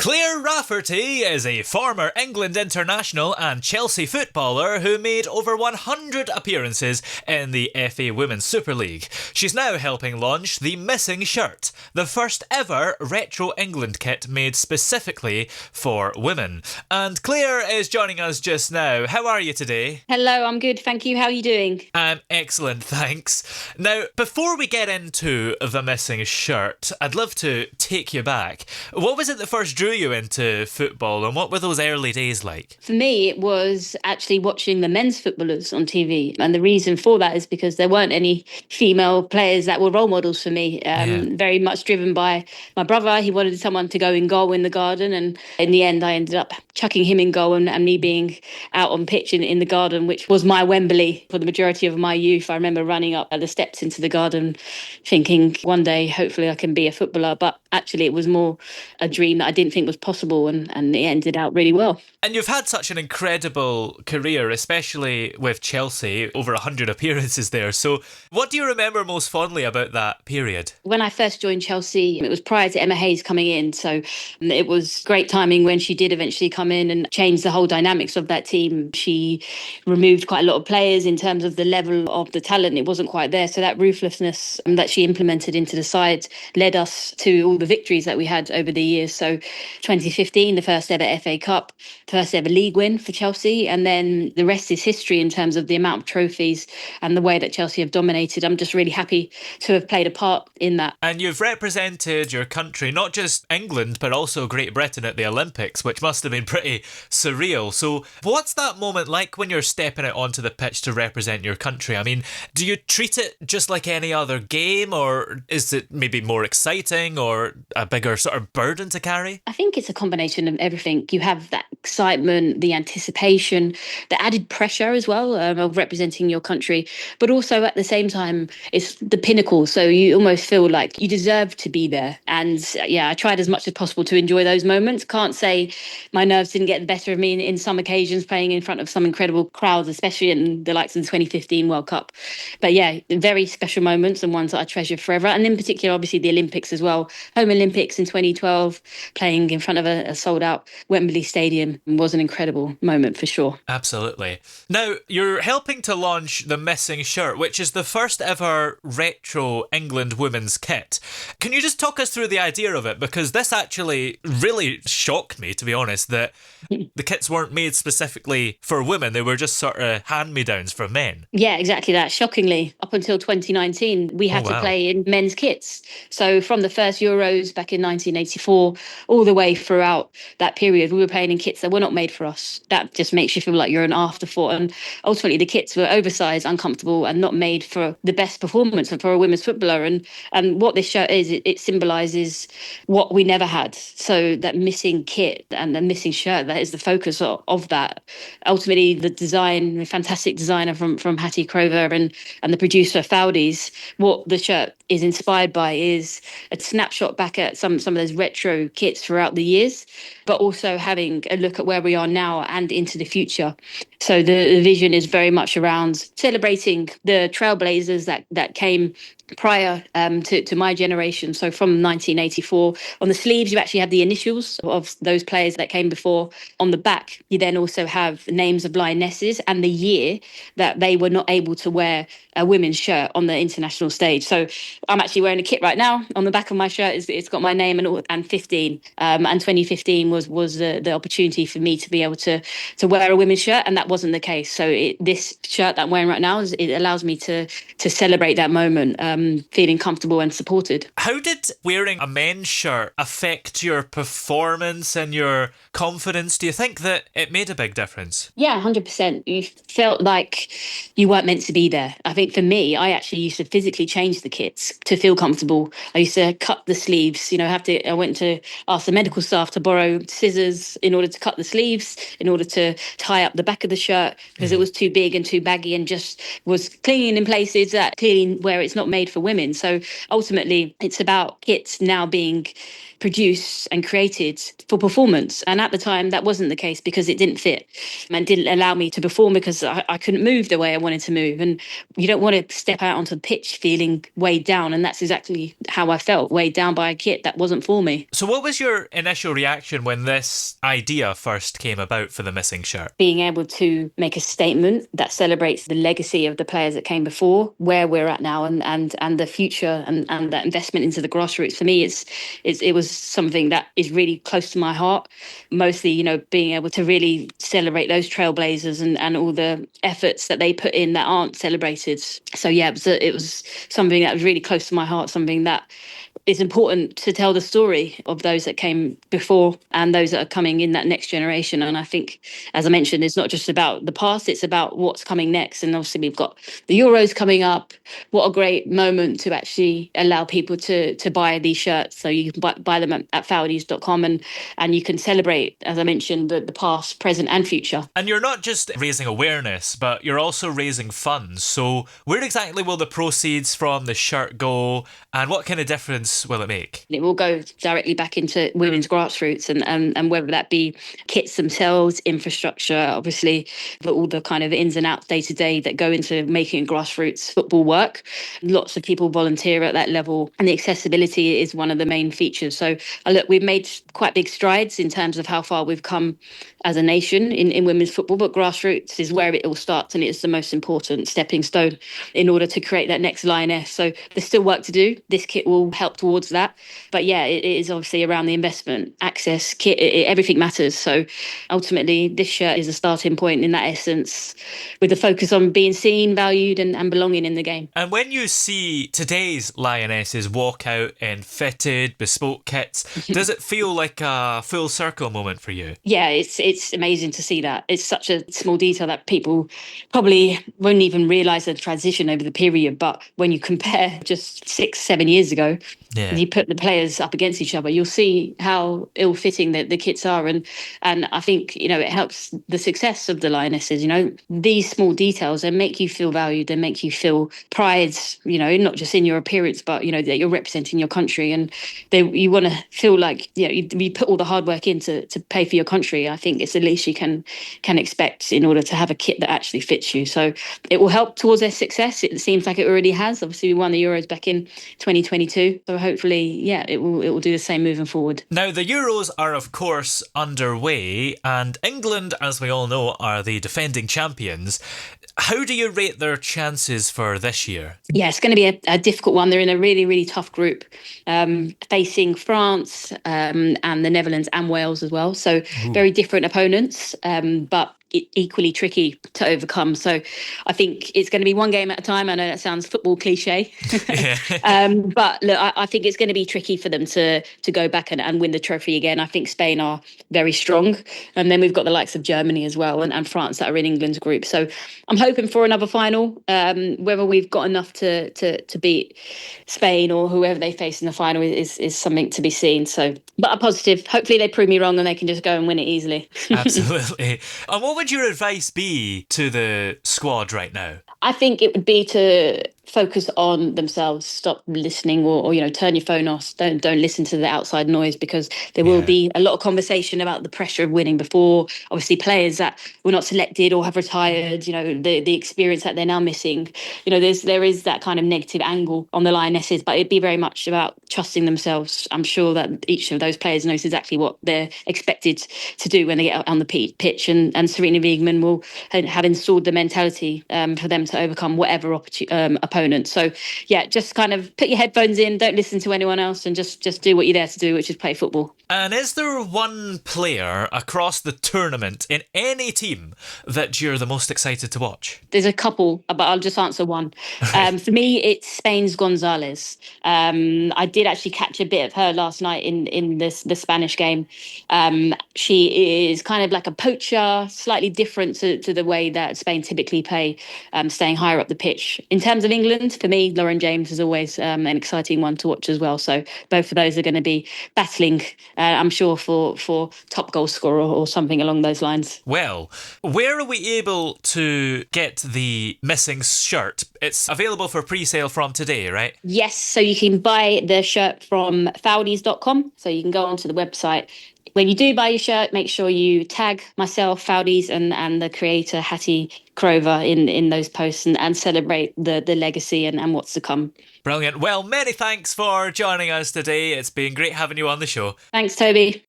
Claire Rafferty is a former England international and Chelsea footballer who made over 100 appearances in the FA Women's Super League. She's now helping launch the Missing Shirt, the first ever retro England kit made specifically for women. And Claire is joining us just now. How are you today? Hello, I'm good, thank you. How are you doing? I'm excellent, thanks. Now, before we get into the Missing Shirt, I'd love to take you back. What was it that first drew you into football, and what were those early days like? For me, it was actually watching the men's footballers on TV. And the reason for that is because there weren't any female players that were role models for me. Very much driven by my brother. He wanted someone to go in goal in the garden. And in the end, I ended up chucking him in goal and me being out on pitch in the garden, which was my Wembley for the majority of my youth. I remember running up the steps into the garden thinking one day, hopefully I can be a footballer. But actually, it was more a dream that I didn't think was possible, and it ended out really well. And you've had such an incredible career, especially with Chelsea, over 100 appearances there. So what do you remember most fondly about that period? When I first joined Chelsea, it was prior to Emma Hayes coming in. So it was great timing when she did eventually come in and change the whole dynamics of that team. She removed quite a lot of players in terms of the level of the talent. It wasn't quite there. So that ruthlessness that she implemented into the side led us to all the victories that we had over the years. So 2015, the first ever FA Cup, first ever league win for Chelsea. And then the rest is history in terms of the amount of trophies and the way that Chelsea have dominated. I'm just really happy to have played a part in that. And you've represented your country, not just England, but also Great Britain at the Olympics, which must have been pretty surreal. So what's that moment like when you're stepping out onto the pitch to represent your country? I mean, do you treat it just like any other game, or is it maybe more exciting or a bigger sort of burden to carry? I think it's a combination of everything. You have that excitement, the anticipation, the added pressure as well of representing your country, but also at the same time, it's the pinnacle. So you almost feel like you deserve to be there. And yeah, I tried as much as possible to enjoy those moments. Can't say my nerves didn't get the better of me in some occasions, playing in front of some incredible crowds, especially in the likes of the 2015 World Cup. But yeah, very special moments and ones that I treasure forever. And in particular, obviously, the Olympics as well. Home Olympics in 2012, playing in front of a sold out Wembley Stadium was an incredible moment for sure. Absolutely. Now, you're helping to launch the Missing Shirt, which is the first ever retro England women's kit. Can you just talk us through the idea of it? Because this actually really shocked me, to be honest, that the kits weren't made specifically for women. They were just sort of hand-me-downs for men. Yeah, exactly that. Shockingly, up until 2019, we had to Wow. play in men's kits. So from the first Euros back in 1984, all the way throughout that period, we were playing in kits that were not made for us. That just makes you feel like you're an afterthought. And ultimately, the kits were oversized, uncomfortable, and not made for the best performance for a women's footballer. And what this shirt is, it symbolises what we never had. So that missing kit and the missing shirt, that is the focus of that. Ultimately, the design, the fantastic designer from Hattie Crover and the producer Fowdies, what the shirt is inspired by is a snapshot back at some of those retro kits throughout the years, but also having a look at where we are now and into the future. So the vision is very much around celebrating the trailblazers that came prior to my generation. So from 1984, on the sleeves, you actually have the initials of those players that came before. On the back, you then also have names of lionesses and the year that they were not able to wear a women's shirt on the international stage. So I'm actually wearing a kit right now. On the back of my shirt, it's got my name and 15. And 2015 was the opportunity for me to be able to wear a women's shirt, and that wasn't the case. So this shirt that I'm wearing right now, it allows me to celebrate that moment, feeling comfortable and supported. How did wearing a men's shirt affect your performance and your confidence? Do you think that it made a big difference? Yeah, 100%. You felt like you weren't meant to be there. I think for me, I actually used to physically change the kits to feel comfortable. I used to cut the sleeves, I went to ask the medical staff to borrow scissors in order to cut the sleeves, in order to tie up the back of the shirt because it was too big and too baggy and just was clinging in places that clearly where it's not made made for women. So ultimately, it's about kits now being produced and created for performance. And at the time, that wasn't the case because it didn't fit and didn't allow me to perform because I couldn't move the way I wanted to move. And you don't want to step out onto the pitch feeling weighed down. And that's exactly how I felt, weighed down by a kit that wasn't for me. So what was your initial reaction when this idea first came about for the missing shirt? Being able to make a statement that celebrates the legacy of the players that came before, where we're at now, and the future, and that investment into the grassroots, for me, it was something that is really close to my heart. Mostly, being able to really celebrate those trailblazers and all the efforts that they put in that aren't celebrated. So yeah, it was something that was really close to my heart, something that is important to tell the story of those that came before and those that are coming in that next generation. And I think, as I mentioned, it's not just about the past, it's about what's coming next. And obviously we've got the Euros coming up. What a great moment to actually allow people to buy these shirts. So you can buy them at foulnews.com and you can celebrate, as I mentioned, the past, present and future. And you're not just raising awareness, but you're also raising funds. So where exactly will the proceeds from the shirt go, and what kind of difference will it make? It will go directly back into women's grassroots and whether that be kits themselves, infrastructure, obviously, but all the kind of ins and outs day to day that go into making grassroots football work. Lots of people volunteer at that level, and the accessibility is one of the main features. So look, we've made quite big strides in terms of how far we've come as a nation in women's football, but grassroots is where it all starts, and it's the most important stepping stone in order to create that next lioness. So there's still work to do. This kit will help towards that. But yeah, it is obviously around the investment, access, kit, everything matters. So ultimately, this shirt is a starting point in that essence, with the focus on being seen, valued and belonging in the game. And when you see today's lionesses walk out in fitted, bespoke kits, does it feel like a full circle moment for you? Yeah, it's amazing to see that. It's such a small detail that people probably won't even realise the transition over the period. But when you compare just 6-7 years ago, Yeah. you put the players up against each other, you'll see how ill-fitting the kits are. And I think, it helps the success of the Lionesses. These small details, they make you feel valued, they make you feel pride, not just in your appearance, but, that you're representing your country. And you want to feel like, you put all the hard work in to pay for your country. I think it's the least you can expect in order to have a kit that actually fits you. So it will help towards their success. It seems like it already has. Obviously, we won the Euros back in 2022. So hopefully, it will do the same moving forward. Now, the Euros are, of course, underway, and England, as we all know, are the defending champions. How do you rate their chances for this year? Yeah, it's going to be a difficult one. They're in a really, really tough group, facing France and the Netherlands and Wales as well. So very different opponents, but equally tricky to overcome. So I think it's going to be one game at a time. I know that sounds football cliche, but look, I think it's going to be tricky for them to go back and win the trophy again. I think Spain are very strong, and then we've got the likes of Germany as well and France that are in England's group. So I'm hoping for another final. Whether we've got enough to beat Spain or whoever they face in the final is something to be seen. So, but I'm positive. Hopefully they prove me wrong and they can just go and win it easily. Absolutely. And what would your advice be to the squad right now? I think it would be to focus on themselves, stop listening or turn your phone off. Don't listen to the outside noise, because there will be a lot of conversation about the pressure of winning before. Obviously, players that were not selected or have retired, the experience that they're now missing. There is that kind of negative angle on the Lionesses, but it'd be very much about trusting themselves. I'm sure that each of those players knows exactly what they're expected to do when they get out on the pitch, and Serena Wiegman will have installed the mentality for them to overcome whatever opponent. So yeah, just kind of put your headphones in, don't listen to anyone else, and just do what you're there to do, which is play football. And is there one player across the tournament in any team that you're the most excited to watch? There's a couple, but I'll just answer one. For me, it's Spain's Gonzalez. I did actually catch a bit of her last night in the Spanish game. She is kind of like a poacher, slightly different to the way that Spain typically play, staying higher up the pitch. In terms of England, for me, Lauren James is always an exciting one to watch as well. So both of those are going to be battling, I'm sure, for top goal scorer or something along those lines. Well, where are we able to get the missing shirt? It's available for pre-sale from today, right? Yes, so you can buy the shirt from Fowdies.com. So you can go onto the website. When you do buy your shirt, make sure you tag myself, Fowdies, and the creator, Hattie Crover, in those posts and celebrate the legacy and what's to come. Brilliant. Well, many thanks for joining us today. It's been great having you on the show. Thanks, Toby.